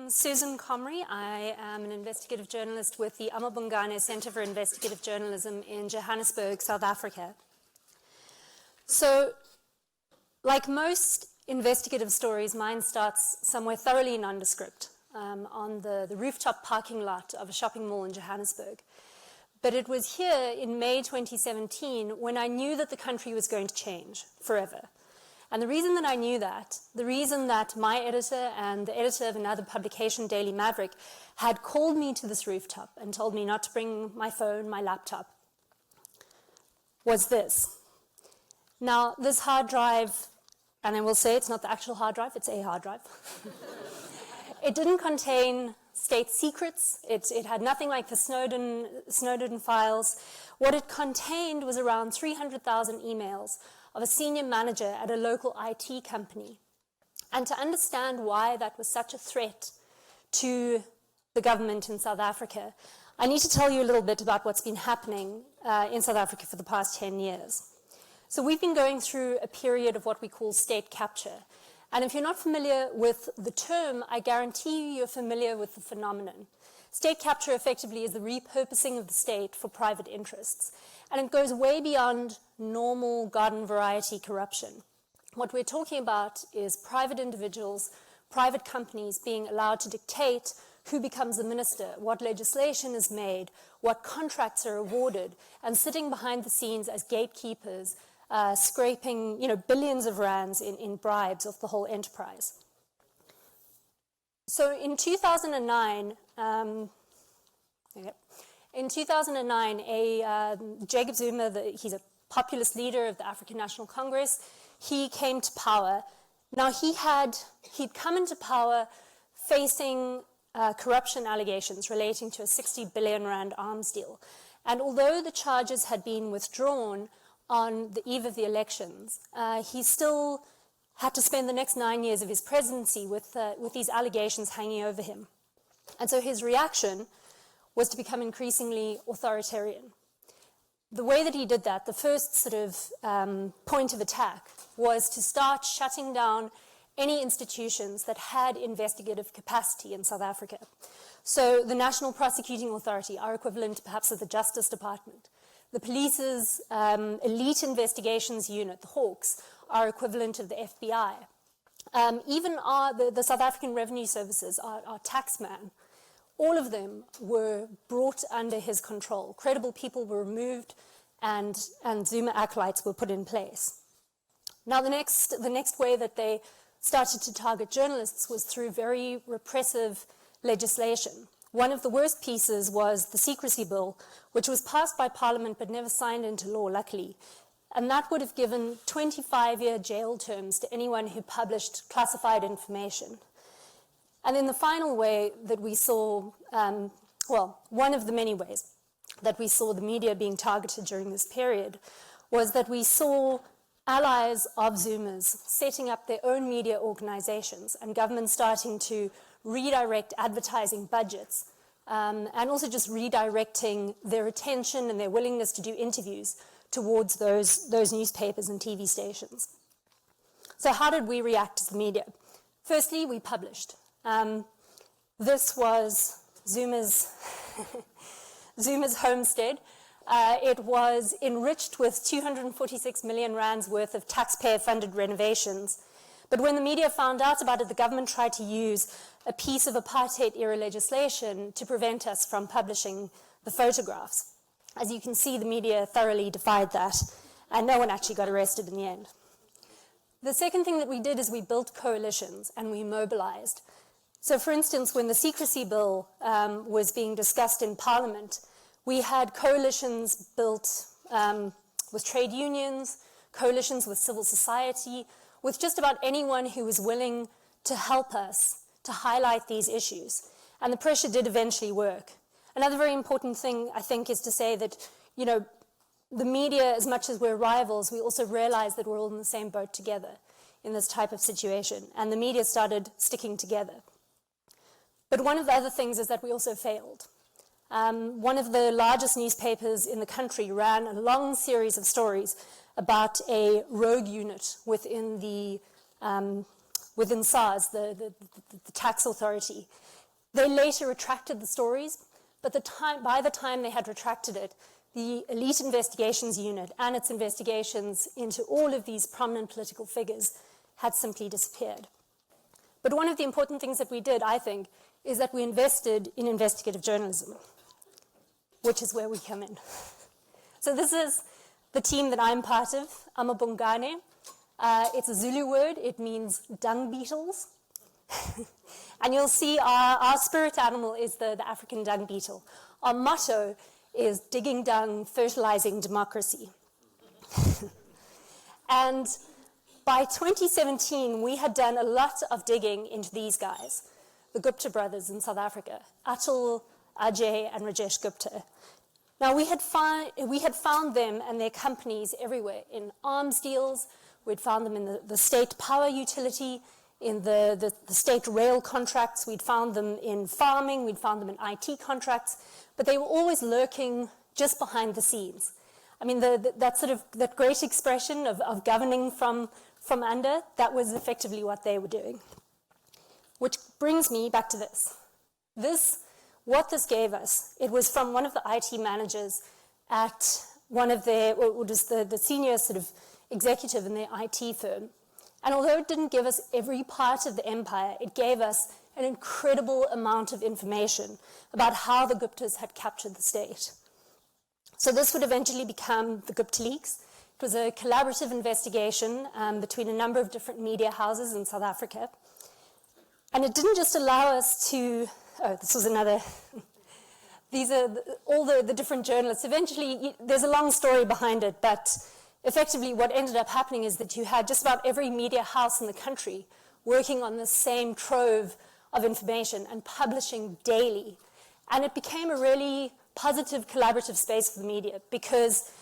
Susan Comrie. I am an investigative journalist with the amaBhungane Center for Investigative Journalism in Johannesburg, South Africa. So, like most investigative stories, mine starts somewhere thoroughly nondescript, on the rooftop parking lot of a shopping mall in Johannesburg. But it was here in May 2017 when I knew that the country was going to change forever. And the reason that I knew that, the reason that my editor and the editor of another publication, Daily Maverick, had called me to this rooftop and told me not to bring my phone, my laptop, was this. Now, this hard drive, and I will say it's not the actual hard drive, it's a hard drive. It didn't contain state secrets. It had nothing like the Snowden files. What it contained was around 300,000 emails of a senior manager at a local IT company. And to understand why that was such a threat to the government in South Africa, I need to tell you a little bit about what's been happening in South Africa for the past 10 years. So we've been going through a period of what we call state capture. And if you're not familiar with the term, I guarantee you're familiar with the phenomenon. State capture effectively is the repurposing of the state for private interests. And it goes way beyond normal garden variety corruption. What we're talking about is private individuals, private companies being allowed to dictate who becomes a minister, what legislation is made, what contracts are awarded, and sitting behind the scenes as gatekeepers, scraping billions of rands in bribes of the whole enterprise. So in 2009, Jacob Zuma, he's a populist leader of the African National Congress, he came to power. Now he'd come into power facing corruption allegations relating to a 60 billion rand arms deal. And although the charges had been withdrawn on the eve of the elections, he still had to spend the next 9 years of his presidency with these allegations hanging over him. And so his reaction was to become increasingly authoritarian. The way that he did that, the first sort of point of attack, was to start shutting down any institutions that had investigative capacity in South Africa. So the National Prosecuting Authority, our equivalent perhaps of the Justice Department, the police's elite investigations unit, the Hawks, our equivalent of the FBI. Even the South African Revenue Services, our taxman, all of them were brought under his control. Credible people were removed and Zuma acolytes were put in place. Now the next way that they started to target journalists was through very repressive legislation. One of the worst pieces was the Secrecy Bill, which was passed by Parliament but never signed into law, luckily. And that would have given 25-year jail terms to anyone who published classified information. And then the final way that we saw, one of the many ways that we saw the media being targeted during this period was that we saw allies of Zuma's setting up their own media organizations and governments starting to redirect advertising budgets and also just redirecting their attention and their willingness to do interviews towards those newspapers and TV stations. So how did we react as the media? Firstly, we published. This was Zuma's homestead. It was enriched with 246 million rands worth of taxpayer-funded renovations. But when the media found out about it, the government tried to use a piece of apartheid-era legislation to prevent us from publishing the photographs. As you can see, the media thoroughly defied that, and no one actually got arrested in the end. The second thing that we did is we built coalitions and we mobilized. So for instance, when the Secrecy Bill was being discussed in Parliament, we had coalitions built with trade unions, coalitions with civil society, with just about anyone who was willing to help us to highlight these issues. And the pressure did eventually work. Another very important thing, I think, is to say that, the media, as much as we're rivals, we also realize that we're all in the same boat together in this type of situation. And the media started sticking together. But one of the other things is that we also failed. One of the largest newspapers in the country ran a long series of stories about a rogue unit within the within SARS, the tax authority. They later retracted the stories, but by the time they had retracted it, the Elite Investigations Unit and its investigations into all of these prominent political figures had simply disappeared. But one of the important things that we did, I think, is that we invested in investigative journalism, which is where we come in. So this is the team that I'm part of, amaBhungane. It's a Zulu word. It means dung beetles. And you'll see our spirit animal is the African dung beetle. Our motto is digging dung, fertilizing democracy. And by 2017, we had done a lot of digging into these guys, the Gupta brothers in South Africa, Atul, Ajay, and Rajesh Gupta. Now, we had found them and their companies everywhere, in arms deals. We'd found them in the state power utility, in the state rail contracts. We'd found them in farming. We'd found them in IT contracts. But they were always lurking just behind the scenes. I mean, that great expression of governing from under, that was effectively what they were doing. Which brings me back to this. What this gave us, it was from one of the IT managers at one of their, or just the senior sort of executive in their IT firm. And although it didn't give us every part of the empire, it gave us an incredible amount of information about how the Guptas had captured the state. So this would eventually become the Gupta Leaks. It was a collaborative investigation between a number of different media houses in South Africa. And it didn't just allow us to, this was another, these are all the different journalists. Eventually, there's a long story behind it, but effectively what ended up happening is that you had just about every media house in the country working on the same trove of information and publishing daily. And it became a really positive collaborative space for the media, because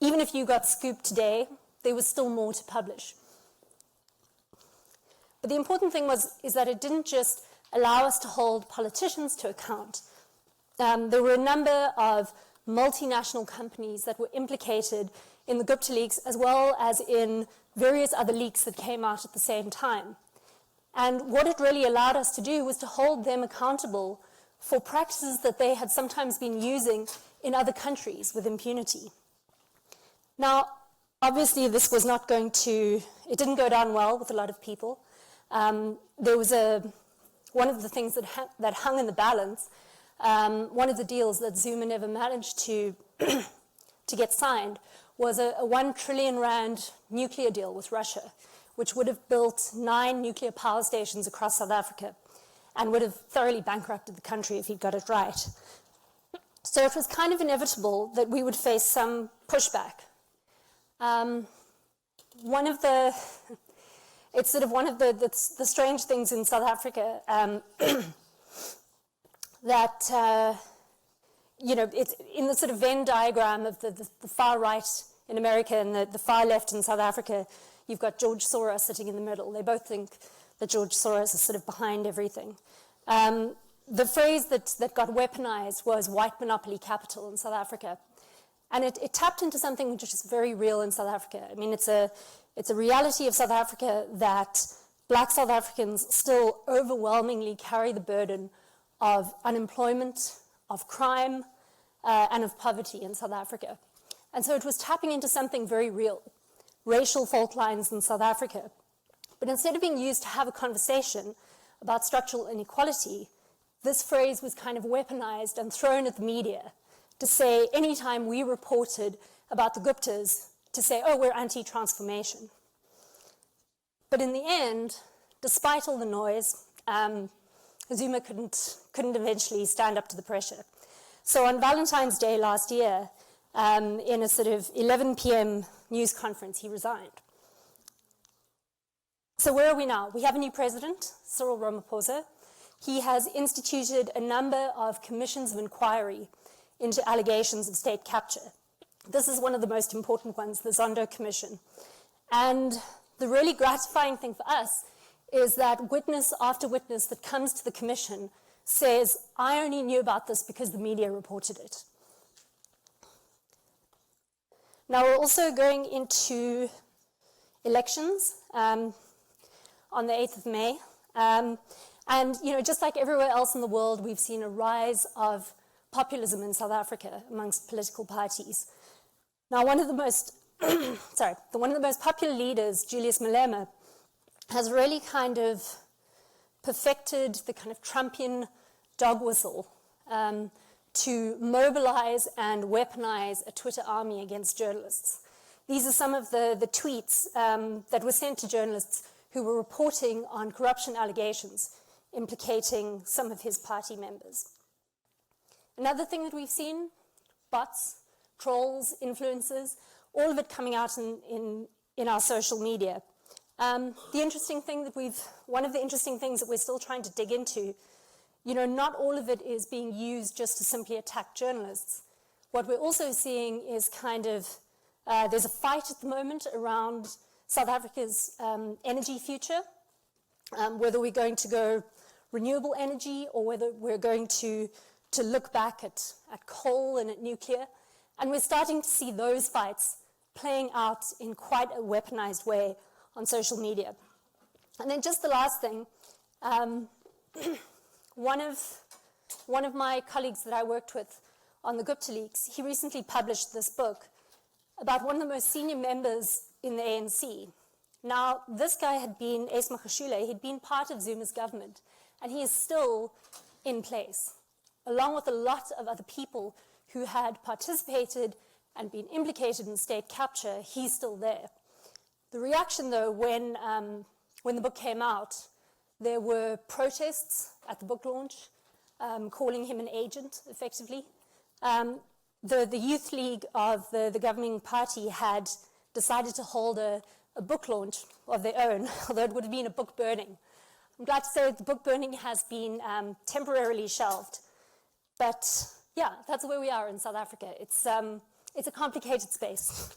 even if you got scoop today, there was still more to publish. But the important thing is that it didn't just allow us to hold politicians to account. There were a number of multinational companies that were implicated in the Gupta Leaks, as well as in various other leaks that came out at the same time. And what it really allowed us to do was to hold them accountable for practices that they had sometimes been using in other countries with impunity. Now, obviously, this was not going to, it didn't go down well with a lot of people. There was one of the things that hung in the balance, one of the deals that Zuma never managed to get signed was a 1 trillion rand nuclear deal with Russia, which would have built 9 nuclear power stations across South Africa and would have thoroughly bankrupted the country if he'd got it right. So it was kind of inevitable that we would face some pushback. It's sort of one of the strange things in South Africa that, it's in the sort of Venn diagram of the far right in America and the far left in South Africa, you've got George Soros sitting in the middle. They both think that George Soros is sort of behind everything. The phrase that got weaponized was white monopoly capital in South Africa. And it tapped into something which is very real in South Africa. I mean, it's a reality of South Africa that black South Africans still overwhelmingly carry the burden of unemployment, of crime, and of poverty in South Africa. And so it was tapping into something very real, racial fault lines in South Africa. But instead of being used to have a conversation about structural inequality, this phrase was kind of weaponized and thrown at the media to say, anytime we reported about the Guptas, to say, oh, we're anti-transformation. But in the end, despite all the noise, Zuma couldn't eventually stand up to the pressure. So on Valentine's Day last year, in a sort of 11 p.m. news conference, he resigned. So where are we now? We have a new president, Cyril Ramaphosa. He has instituted a number of commissions of inquiry into allegations of state capture. This is one of the most important ones, the Zondo Commission. And the really gratifying thing for us is that witness after witness that comes to the commission says, I only knew about this because the media reported it. Now we're also going into elections. on the 8th of May. And, you know, just like everywhere else in the world, we've seen a rise of populism in South Africa amongst political parties. Now, one of the most, one of the most popular leaders, Julius Malema, has really kind of perfected the kind of Trumpian dog whistle to mobilize and weaponize a Twitter army against journalists. These are some of the tweets that were sent to journalists who were reporting on corruption allegations implicating some of his party members. Another thing that we've seen, bots, trolls, influencers, all of it coming out in our social media. The interesting thing that one of the interesting things that we're still trying to dig into, you know, not all of it is being used just to simply attack journalists. What we're also seeing is kind of, there's a fight at the moment around South Africa's energy future, whether we're going to go renewable energy or whether we're going to look back at coal and at nuclear. And we're starting to see those fights playing out in quite a weaponized way on social media. And then just the last thing, one of my colleagues that I worked with on the Gupta Leaks, he recently published this book about one of the most senior members in the ANC. Now, this guy had been, Ace Magashule, he'd been part of Zuma's government, and he is still in place, along with a lot of other people who had participated and been implicated in state capture. He's still there. The reaction, though, when the book came out, there were protests at the book launch, calling him an agent, effectively. The Youth League of the governing party had decided to hold a book launch of their own, although it would have been a book burning. I'm glad to say that the book burning has been temporarily shelved. But yeah, that's where we are in South Africa. It's a complicated space.